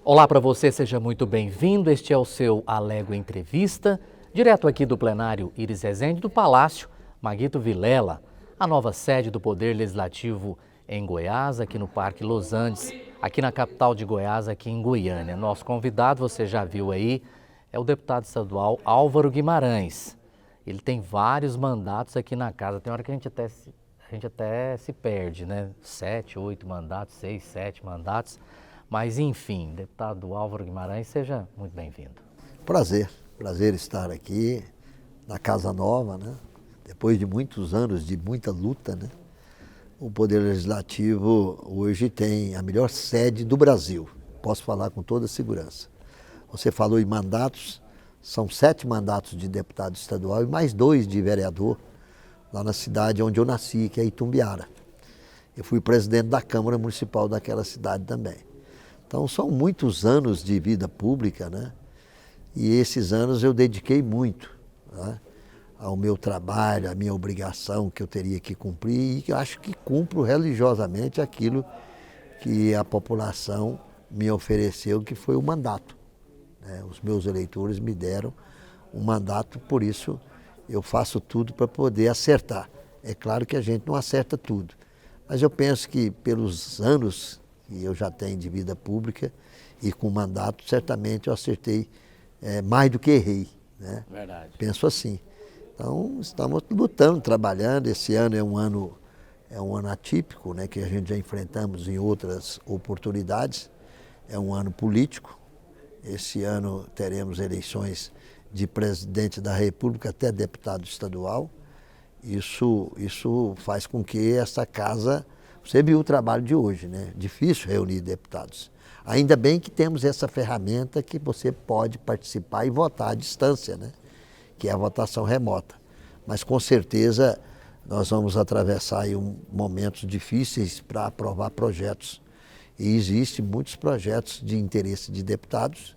Olá para você, seja muito bem-vindo. Este é o seu Alego Entrevista, direto aqui do plenário Iris Rezende do Palácio Maguito Vilela, a nova sede do Poder Legislativo em Goiás, aqui no Parque Los Andes, aqui na capital de Goiás, aqui em Goiânia. Nosso convidado, você já viu aí, é o deputado estadual Álvaro Guimarães. Ele tem vários mandatos aqui na casa, tem hora que a gente até se perde, né? 7, 8 mandatos, 6, 7 mandatos. Mas, enfim, deputado Álvaro Guimarães, seja muito bem-vindo. Prazer estar aqui na Casa Nova, né? Depois de muitos anos de muita luta, né? O Poder Legislativo hoje tem a melhor sede do Brasil, posso falar com toda segurança. Você falou em mandatos, são 7 mandatos de deputado estadual e mais 2 de vereador lá na cidade onde eu nasci, que é Itumbiara. Eu fui presidente da Câmara Municipal daquela cidade também. Então, são muitos anos de vida pública, né? E esses anos eu dediquei muito, né, ao meu trabalho, à minha obrigação que eu teria que cumprir, e que eu acho que cumpro religiosamente aquilo que a população me ofereceu, que foi o mandato, né? Os meus eleitores me deram um mandato, por isso eu faço tudo para poder acertar. É claro que a gente não acerta tudo, mas eu penso que pelos anos que eu já tenho de vida pública e com mandato, certamente eu acertei mais do que errei, né? Verdade. Penso assim. Então, estamos lutando, trabalhando. Esse ano é um ano atípico, né, que a gente já enfrentamos em outras oportunidades. É um ano político. Esse ano teremos eleições de presidente da República até deputado estadual. Isso faz com que essa casa... Você viu o trabalho de hoje, né? Difícil reunir deputados. Ainda bem que temos essa ferramenta que você pode participar e votar à distância, né? Que é a votação remota. Mas com certeza nós vamos atravessar aí momentos difíceis para aprovar projetos. E existem muitos projetos de interesse de deputados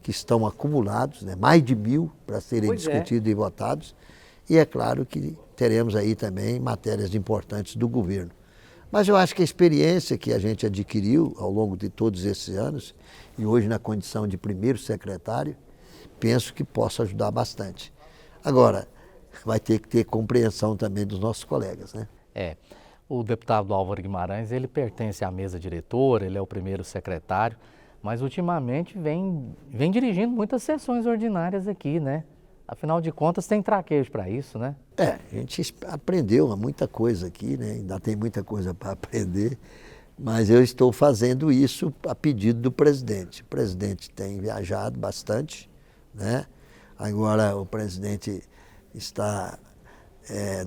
que estão acumulados, né? Mais de 1000 para serem discutidos e votados. E é claro que teremos aí também matérias importantes do governo. Mas eu acho que a experiência que a gente adquiriu ao longo de todos esses anos, e hoje na condição de primeiro secretário, penso que possa ajudar bastante. Agora, vai ter que ter compreensão também dos nossos colegas, né? O deputado Álvaro Guimarães, ele pertence à mesa diretora, ele é o primeiro secretário, mas ultimamente vem dirigindo muitas sessões ordinárias aqui, né? Afinal de contas, tem traquejo para isso, né? A gente aprendeu muita coisa aqui, né? Ainda tem muita coisa para aprender, mas eu estou fazendo isso a pedido do presidente. O presidente tem viajado bastante, né? Agora o presidente está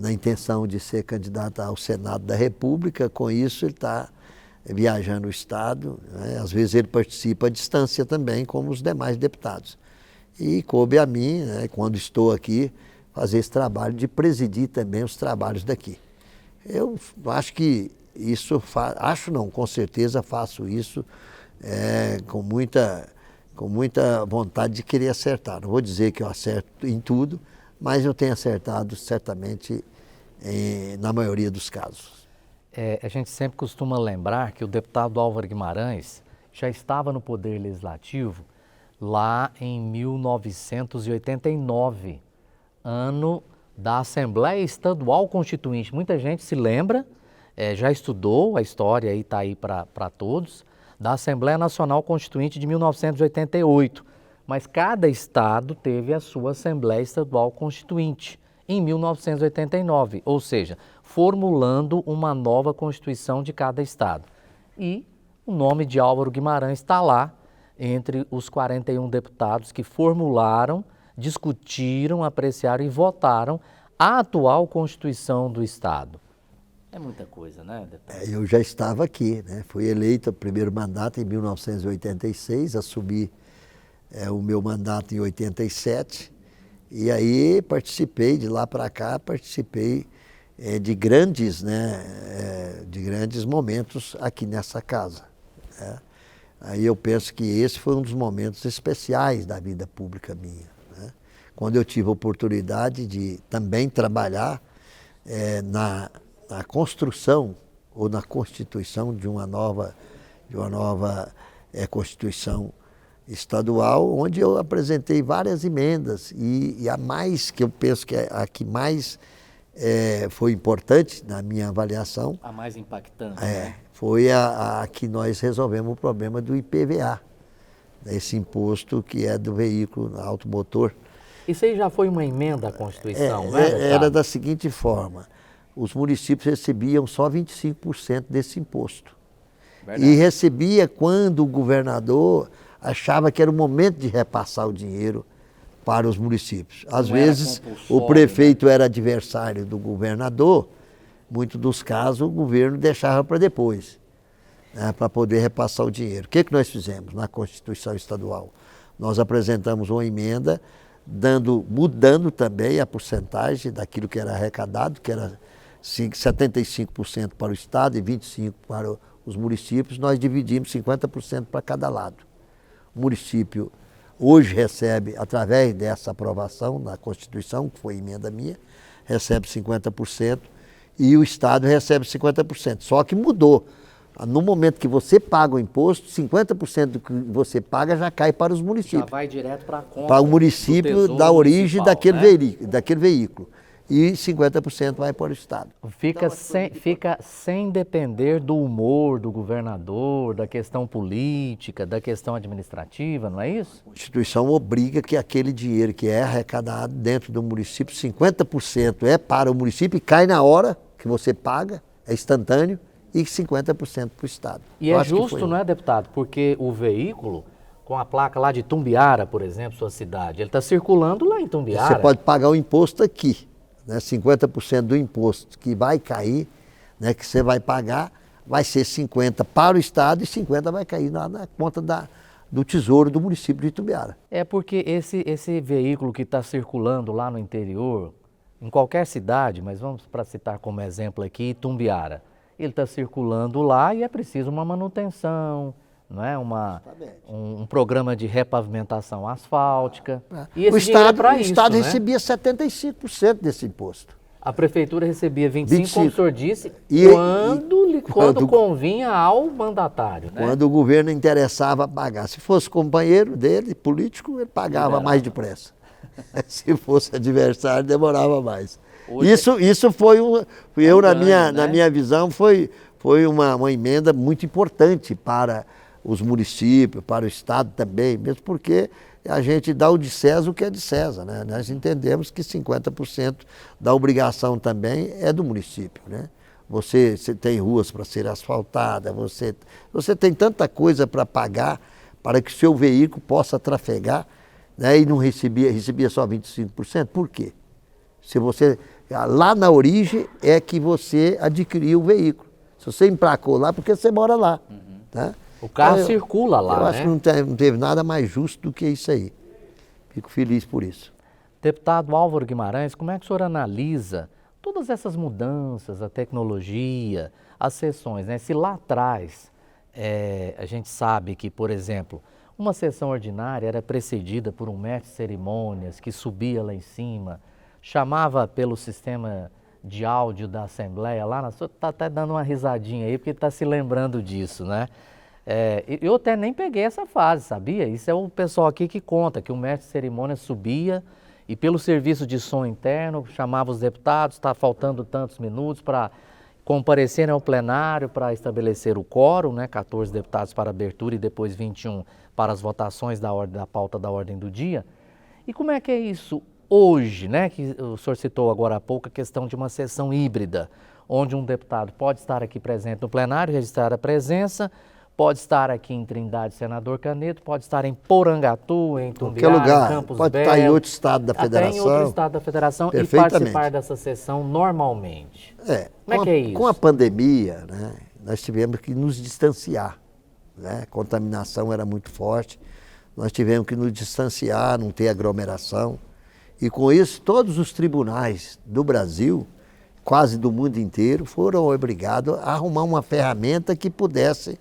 na intenção de ser candidato ao Senado da República, com isso ele está viajando o Estado, né? Às vezes ele participa à distância também, como os demais deputados. E coube a mim, né, quando estou aqui, fazer esse trabalho de presidir também os trabalhos daqui. Eu acho que com certeza faço isso com muita vontade de querer acertar. Não vou dizer que eu acerto em tudo, mas eu tenho acertado certamente na maioria dos casos. A gente sempre costuma lembrar que o deputado Álvaro Guimarães já estava no Poder Legislativo lá em 1989, ano da Assembleia Estadual Constituinte. Muita gente se lembra, já estudou, a história aí está aí para todos, da Assembleia Nacional Constituinte de 1988. Mas cada estado teve a sua Assembleia Estadual Constituinte em 1989, ou seja, formulando uma nova Constituição de cada estado. E o nome de Álvaro Guimarães está lá, entre os 41 deputados que formularam, discutiram, apreciaram e votaram a atual Constituição do Estado. É muita coisa, né, deputado? Eu já estava aqui, né? Fui eleito o primeiro mandato em 1986, assumi o meu mandato em 87, e aí participei, de lá para cá, de grandes momentos aqui nessa casa, né? Aí eu penso que esse foi um dos momentos especiais da vida pública minha, né? Quando eu tive a oportunidade de também trabalhar na construção ou na constituição de uma nova Constituição estadual, onde eu apresentei várias emendas e a mais, que eu penso que é a que mais foi importante na minha avaliação, A mais impactante, né? foi a que nós resolvemos o problema do IPVA, esse imposto que é do veículo automotor. Isso aí já foi uma emenda à Constituição, né, Era deputado? da seguinte forma, os municípios recebiam só 25% desse imposto. Verdade. E recebia quando o governador achava que era o momento de repassar o dinheiro para os municípios. Às Não era vezes o compulsório, prefeito era adversário do governador, muitos dos casos o governo deixava para depois, né, para poder repassar o dinheiro. O que nós fizemos na Constituição Estadual? Nós apresentamos uma emenda mudando também a porcentagem daquilo que era arrecadado, que era 75% para o Estado e 25% para os municípios. Nós dividimos 50% para cada lado. O município hoje recebe, através dessa aprovação na Constituição, que foi emenda minha, recebe 50% e o Estado recebe 50%. Só que mudou. No momento que você paga o imposto, 50% do que você paga já cai para os municípios. Já vai direto para a conta Para o do município Tesouro da origem Municipal, daquele veículo. E 50% vai para o Estado. Fica sem depender do humor do governador, da questão política, da questão administrativa, não é isso? A Constituição obriga que aquele dinheiro que é arrecadado dentro do município, 50% é para o município e cai na hora que você paga, é instantâneo, e 50% para o Estado. E é justo, não é, deputado? Porque o veículo, com a placa lá de Tumbiara, por exemplo, sua cidade, ele está circulando lá em Tumbiara. Você pode pagar o imposto aqui, né? 50% do imposto que vai cair, né, que você vai pagar, vai ser 50% para o Estado e 50% vai cair na conta do Tesouro do município de Itumbiara. É porque esse veículo que está circulando lá no interior, em qualquer cidade, mas vamos para citar como exemplo aqui, Itumbiara, ele está circulando lá e é preciso uma manutenção, não é? Um programa de repavimentação asfáltica. E esse dinheiro é para isso, o Estado né? recebia 75% desse imposto. A prefeitura recebia 25%, como o senhor disse, quando convinha ao mandatário, né? Quando o governo interessava pagar. Se fosse companheiro dele, político, ele pagava mais depressa. Se fosse adversário, demorava mais. Isso foi na minha visão, foi uma emenda muito importante para os municípios, para o Estado também, mesmo porque a gente dá o de César o que é de César, né? Nós entendemos que 50% da obrigação também é do município, né? Você tem ruas para ser asfaltadas, você tem tanta coisa para pagar para que o seu veículo possa trafegar, né? E não recebia só 25%. Por quê? Se você, lá na origem é que você adquiriu o veículo. Se você emplacou lá, porque você mora lá. Tá? O carro circula lá, eu acho que não teve nada mais justo do que isso aí. Fico feliz por isso. Deputado Álvaro Guimarães, como é que o senhor analisa todas essas mudanças, a tecnologia, as sessões, né? Se lá atrás a gente sabe que, por exemplo, uma sessão ordinária era precedida por um mestre de cerimônias que subia lá em cima, chamava pelo sistema de áudio da Assembleia lá, o senhor está até dando uma risadinha aí porque está se lembrando disso, né? Eu até nem peguei essa fase, sabia? Isso é o pessoal aqui que conta, que o mestre de cerimônia subia e pelo serviço de som interno chamava os deputados, está faltando tantos minutos para comparecerem ao plenário para estabelecer o quórum, né? 14 deputados para abertura e depois 21 para as votações da pauta da ordem do dia. E como é que é isso hoje, né? Que o senhor citou agora há pouco a questão de uma sessão híbrida, onde um deputado pode estar aqui presente no plenário, registrar a presença, pode estar aqui em Trindade, Senador Caneto, pode estar em Porangatu, em Tumbiara, lugar, em Campos pode Belo, estar em outro estado da federação. Até em outro estado da federação e participar dessa sessão normalmente. Como é que é isso? Com a pandemia, né, nós tivemos que nos distanciar. Né? A contaminação era muito forte, nós tivemos que nos distanciar, não ter aglomeração. E com isso, todos os tribunais do Brasil, quase do mundo inteiro, foram obrigados a arrumar uma ferramenta que pudesse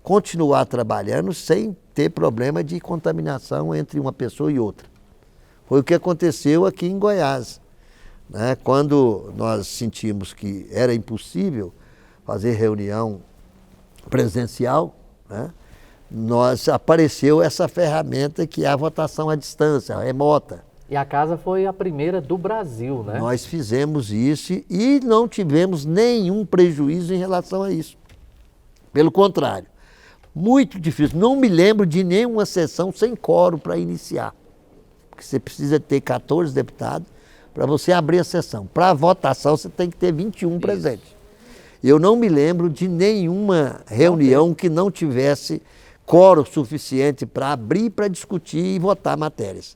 continuar trabalhando sem ter problema de contaminação entre uma pessoa e outra. Foi o que aconteceu aqui em Goiás. Né? Quando nós sentimos que era impossível fazer reunião presencial, né? apareceu essa ferramenta que é a votação à distância, remota. E a casa foi a primeira do Brasil, né? Nós fizemos isso e não tivemos nenhum prejuízo em relação a isso. Pelo contrário, muito difícil. Não me lembro de nenhuma sessão sem quórum para iniciar. Porque você precisa ter 14 deputados para você abrir a sessão. Para a votação você tem que ter 21 presentes. Eu não me lembro de nenhuma reunião que não tivesse quórum suficiente para abrir, para discutir e votar matérias.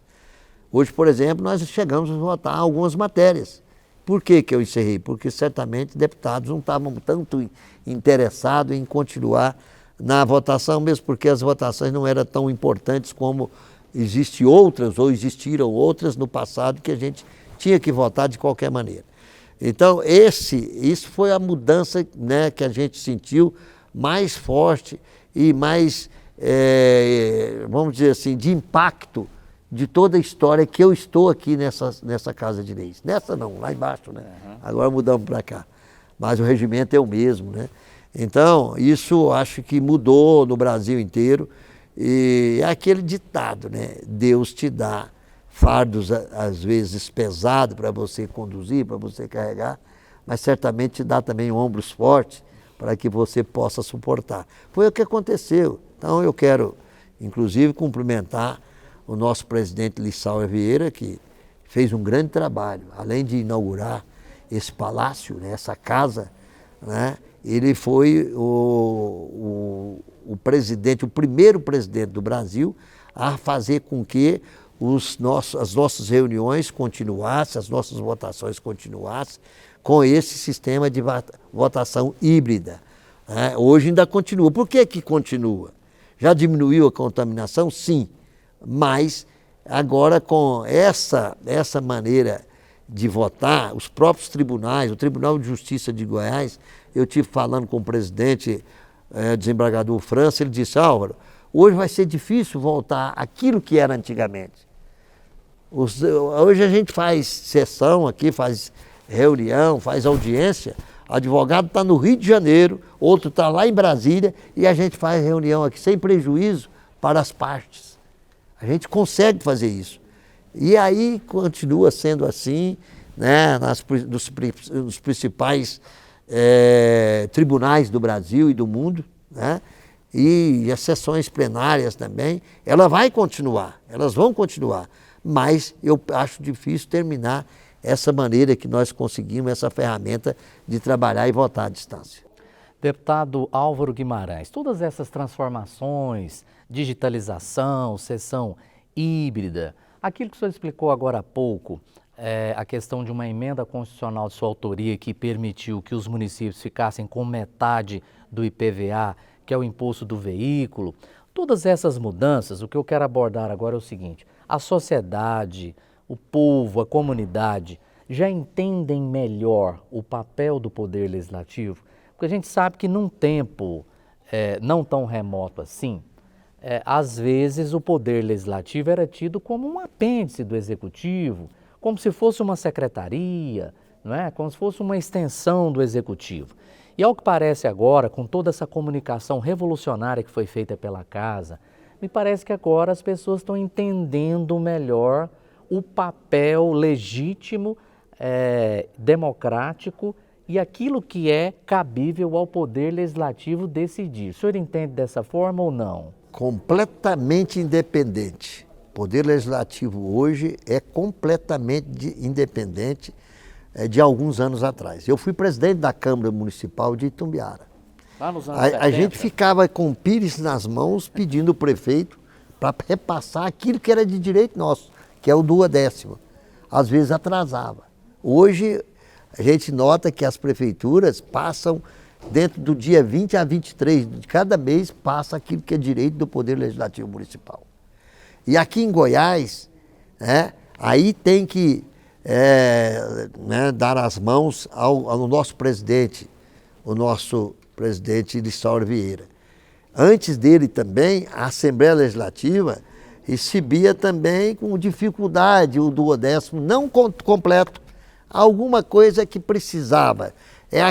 Hoje, por exemplo, nós chegamos a votar algumas matérias. Por que eu encerrei? Porque certamente deputados não estavam tanto interessados em continuar na votação, mesmo porque as votações não eram tão importantes como existem outras ou existiram outras no passado que a gente tinha que votar de qualquer maneira. Então, isso foi a mudança, né, que a gente sentiu mais forte e mais, vamos dizer assim, de impacto de toda a história que eu estou aqui nessa Casa de Leis. Nessa não, lá embaixo, né? Agora mudamos para cá. Mas o regimento é o mesmo, né? Então, isso acho que mudou no Brasil inteiro. E é aquele ditado, né? Deus te dá fardos, às vezes, pesados para você conduzir, para você carregar, mas certamente te dá também ombros fortes para que você possa suportar. Foi o que aconteceu. Então, eu quero, inclusive, cumprimentar o nosso presidente Lissauer Vieira, que fez um grande trabalho. Além de inaugurar esse palácio, né, essa casa, né, ele foi o presidente, o primeiro presidente do Brasil a fazer com que as nossas reuniões continuassem, as nossas votações continuassem com esse sistema de votação híbrida. Né? Hoje ainda continua. Por que continua? Já diminuiu a contaminação? Sim. Mas agora com essa maneira de votar, os próprios tribunais, o Tribunal de Justiça de Goiás, eu estive falando com o presidente desembargador França, ele disse, Álvaro, hoje vai ser difícil voltar àquilo que era antigamente. Hoje a gente faz sessão aqui, faz reunião, faz audiência, o advogado está no Rio de Janeiro, outro está lá em Brasília e a gente faz reunião aqui sem prejuízo para as partes. A gente consegue fazer isso. E aí continua sendo assim, né, nos principais tribunais do Brasil e do mundo, né, e as sessões plenárias também, elas vão continuar, mas eu acho difícil terminar essa maneira que nós conseguimos, essa ferramenta de trabalhar e votar à distância. Deputado Álvaro Guimarães, todas essas transformações, digitalização, sessão híbrida, aquilo que o senhor explicou agora há pouco, a questão de uma emenda constitucional de sua autoria que permitiu que os municípios ficassem com metade do IPVA, que é o imposto do veículo, todas essas mudanças, o que eu quero abordar agora é o seguinte, a sociedade, o povo, a comunidade, já entendem melhor o papel do Poder Legislativo? Porque a gente sabe que num tempo não tão remoto assim, às vezes o Poder Legislativo era tido como um apêndice do Executivo, como se fosse uma secretaria, não é? Como se fosse uma extensão do Executivo. E ao que parece agora, com toda essa comunicação revolucionária que foi feita pela Casa, me parece que agora as pessoas estão entendendo melhor o papel legítimo, democrático e aquilo que é cabível ao Poder Legislativo decidir. O senhor entende dessa forma ou não? Completamente independente. O Poder Legislativo hoje é completamente independente de alguns anos atrás. Eu fui presidente da Câmara Municipal de Itumbiara. Lá nos anos 70. A gente ficava com o pires nas mãos pedindo o prefeito para repassar aquilo que era de direito nosso, que é o duodécimo. Às vezes atrasava. Hoje a gente nota que as prefeituras passam dentro do dia 20 a 23 de cada mês, passa aquilo que é direito do Poder Legislativo Municipal. E aqui em Goiás, aí tem que dar as mãos ao nosso presidente, o nosso presidente Lissauer Vieira. Antes dele também, a Assembleia Legislativa recebia também com dificuldade o duodécimo, não completo, alguma coisa que precisava. É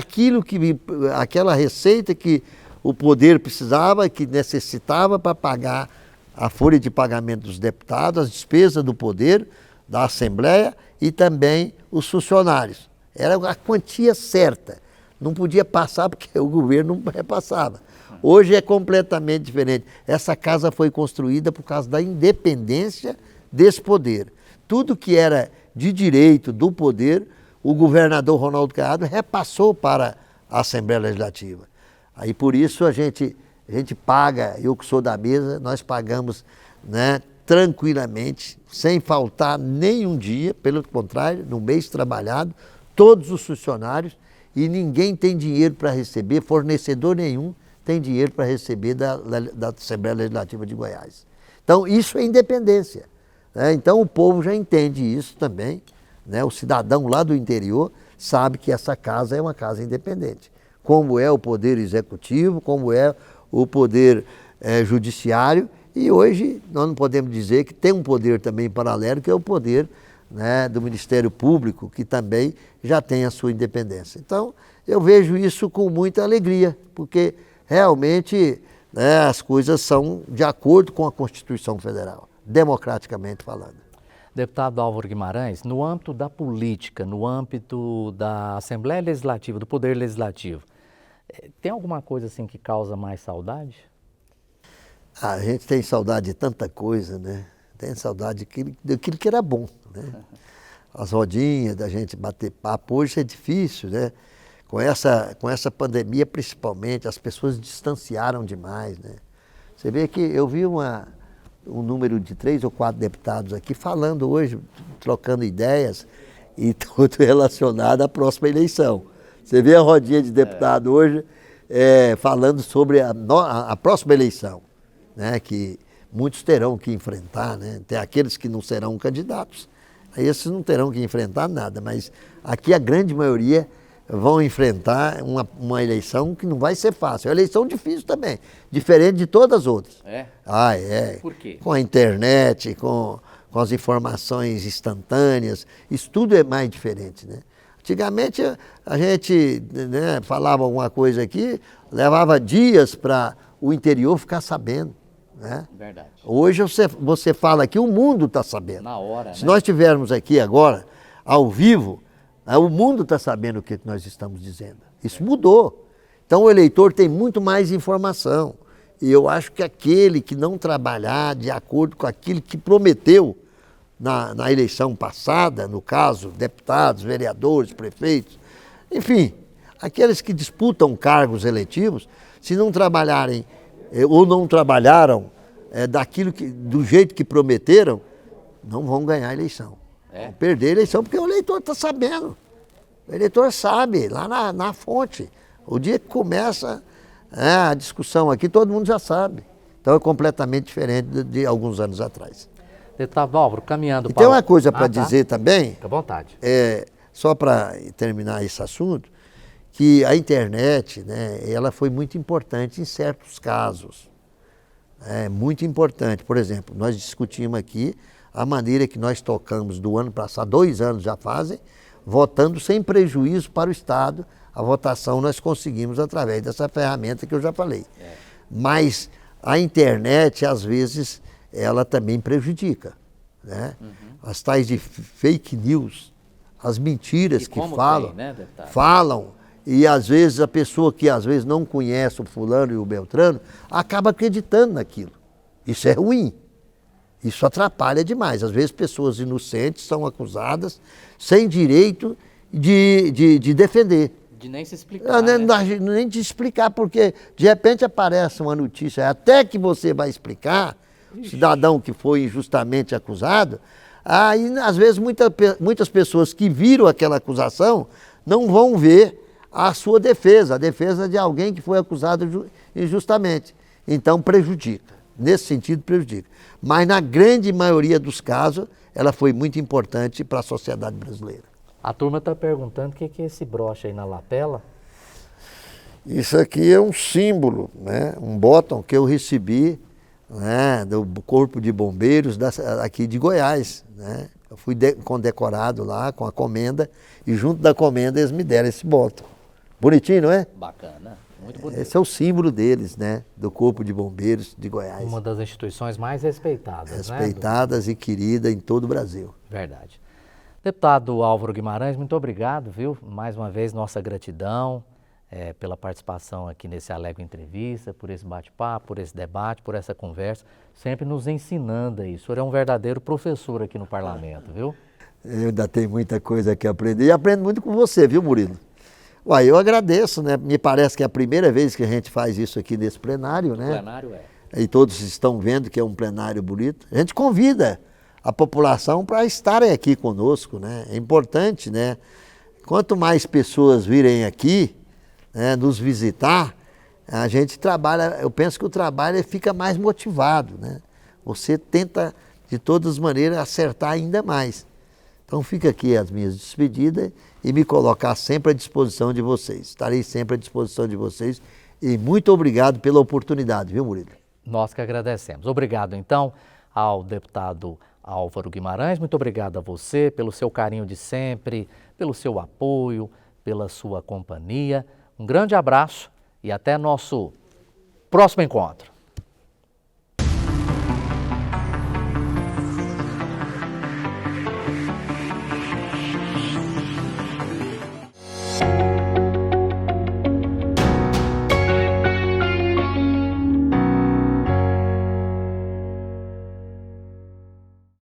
aquela receita que o poder precisava, que necessitava para pagar a folha de pagamento dos deputados, as despesas do poder, da Assembleia e também os funcionários. Era a quantia certa. Não podia passar porque o governo não repassava. Hoje é completamente diferente. Essa casa foi construída por causa da independência desse poder. Tudo que era de direito do poder, o governador Ronaldo Caiado repassou para a Assembleia Legislativa. Aí por isso a gente paga, eu que sou da mesa, nós pagamos, né, tranquilamente, sem faltar nenhum dia, pelo contrário, no mês trabalhado, todos os funcionários, e ninguém tem dinheiro para receber, fornecedor nenhum tem dinheiro para receber da Assembleia Legislativa de Goiás. Então isso é independência, né? Então o povo já entende isso também, né? O cidadão lá do interior sabe que essa casa é uma casa independente, como é o poder executivo, como é o poder judiciário, e hoje nós não podemos dizer que tem um poder também paralelo, que é o poder, né, do Ministério Público, que também já tem a sua independência. Então, eu vejo isso com muita alegria, porque realmente, né, as coisas são de acordo com a Constituição Federal, democraticamente falando. Deputado Álvaro Guimarães, no âmbito da política, no âmbito da Assembleia Legislativa, do Poder Legislativo, tem alguma coisa assim que causa mais saudade? A gente tem saudade de tanta coisa, né? Tem saudade daquilo que era bom, né? As rodinhas da gente bater papo, hoje é difícil, né? Com essa pandemia principalmente, as pessoas distanciaram demais, né? Você vê que eu vi um número de 3 ou 4 deputados aqui falando hoje, trocando ideias e tudo relacionado à próxima eleição. Você vê a rodinha de deputado hoje falando sobre a próxima eleição, né, que muitos terão que enfrentar, né? Tem aqueles que não serão candidatos, aí esses não terão que enfrentar nada, mas aqui a grande maioria vão enfrentar uma eleição que não vai ser fácil. É uma eleição difícil também, diferente de todas as outras. É? Ah, é. Por quê? Com a internet, com as informações instantâneas, isso tudo é mais diferente, né? Antigamente a gente, né, falava alguma coisa aqui, levava dias para o interior ficar sabendo, né? Verdade. Hoje você fala aqui, o mundo está sabendo. Na hora, Se né? nós estivermos aqui agora, ao vivo, o mundo está sabendo o que nós estamos dizendo. Isso mudou. Então o eleitor tem muito mais informação. E eu acho que aquele que não trabalhar de acordo com aquilo que prometeu na eleição passada, no caso, deputados, vereadores, prefeitos, enfim, aqueles que disputam cargos eletivos, se não trabalharem ou não trabalharam do jeito que prometeram, não vão ganhar a eleição. Vão perder a eleição, porque o eleitor está sabendo. O eleitor sabe, lá na fonte. O dia que começa a discussão aqui, todo mundo já sabe. Então é completamente diferente de alguns anos atrás. Deputado Álvaro, caminhando E para... tem uma coisa para dizer também, Fica à vontade. só para terminar esse assunto, que a internet, né, ela foi muito importante em certos casos. É muito importante. Por exemplo, nós discutimos aqui a maneira que nós tocamos do ano passado, 2 anos já fazem, votando sem prejuízo para o Estado. A votação nós conseguimos através dessa ferramenta que eu já falei. Mas a internet, às vezes, ela também prejudica, né? As tais de fake news, as mentiras que falam, né, deputado? falam, e às vezes a pessoa que às vezes não conhece o fulano e o beltrano, acaba acreditando naquilo. Isso é ruim. Isso atrapalha demais. Às vezes pessoas inocentes são acusadas sem direito de defender. De nem se explicar, Nem de explicar, porque de repente aparece uma notícia, até que você vai explicar, cidadão que foi injustamente acusado, aí às vezes muitas pessoas que viram aquela acusação não vão ver a sua defesa, a defesa de alguém que foi acusado injustamente. Então prejudica, nesse sentido prejudica. Mas na grande maioria dos casos, ela foi muito importante para a sociedade brasileira. A turma está perguntando o que é esse broche aí na lapela. Isso aqui é um símbolo, né? Um botão que eu recebi, né, do Corpo de Bombeiros aqui de Goiás, né? Eu fui condecorado lá com a comenda e junto da comenda eles me deram esse botão. Bonitinho, não é? Bacana. muito bonito. Esse é o símbolo deles, né? Do Corpo de Bombeiros de Goiás. Uma das instituições mais respeitadas, Respeitadas e queridas em todo o Brasil. Verdade. Deputado Álvaro Guimarães, muito obrigado, viu? Mais uma vez, nossa gratidão pela participação aqui nesse Alego Entrevista, por esse bate-papo, por esse debate, por essa conversa, sempre nos ensinando aí. O senhor é um verdadeiro professor aqui no parlamento, viu? Eu ainda tenho muita coisa que aprender e aprendo muito com você, viu, Murilo? Uai, eu agradeço, né? Me parece que é a primeira vez que a gente faz isso aqui nesse plenário, né? O plenário E todos estão vendo que é um plenário bonito. A gente convida a população para estarem aqui conosco, né? É importante, né? Quanto mais pessoas virem aqui, né, nos visitar, a gente trabalha, eu penso que o trabalho fica mais motivado, né? Você tenta, de todas as maneiras, acertar ainda mais. Então fica aqui as minhas despedidas e me colocar sempre à disposição de vocês. Estarei sempre à disposição de vocês e muito obrigado pela oportunidade, viu, Murilo? Nós que agradecemos. Obrigado, então, ao deputado Álvaro Guimarães, muito obrigado a você pelo seu carinho de sempre, pelo seu apoio, pela sua companhia. Um grande abraço e até nosso próximo encontro.